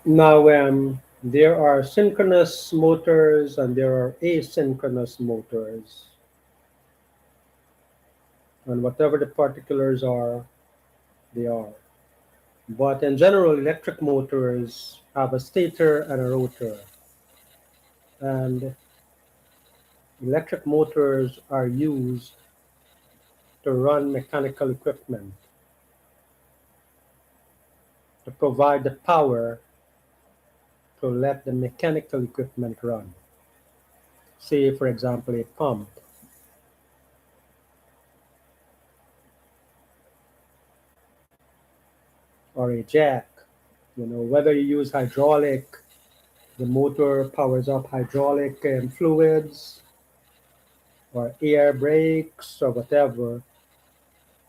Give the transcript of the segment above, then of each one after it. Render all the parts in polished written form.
Now, there are synchronous motors and there are asynchronous motors, and whatever the particulars are, they are. But in general, electric motors have a stator and a rotor, and electric motors are used to run mechanical equipment, to provide the power to let the mechanical equipment run. Say, for example, a pump or a jack. Whether you use hydraulic, the motor powers up hydraulic fluids or air brakes or whatever,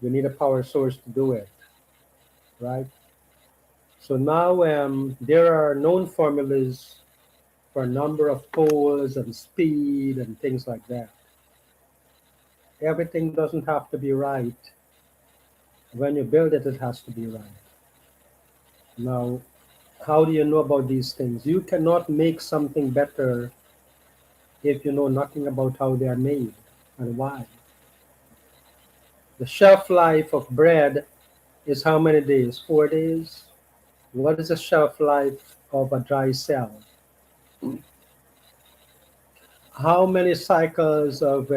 you need a power source to do it, right? So now there are known formulas for number of poles and speed and things like that. Everything doesn't have to be right. When you build it, it has to be right. Now, how do you know about these things? You cannot make something better if you know nothing about how they are made and why. The shelf life of bread is how many days? 4 days. What is the shelf life of a dry cell? How many cycles of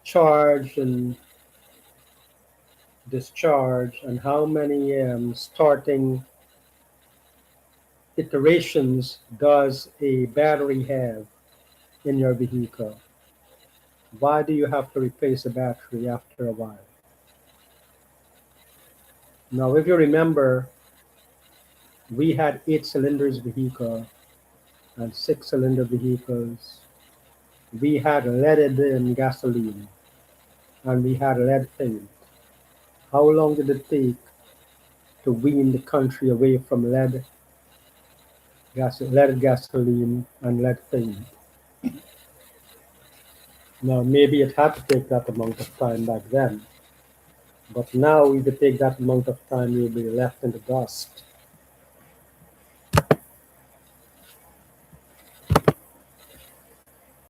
charge and discharge, and how many starting iterations does a battery have in your vehicle? Why do you have to replace a battery after a while? Now, if you remember, we had 8 cylinders vehicle and 6 cylinder vehicles. We had leaded gasoline and we had lead paint. How long did it take to wean the country away from leaded gasoline and lead paint? Now, maybe it had to take that amount of time back then, but now if you take that amount of time, you'll be left in the dust.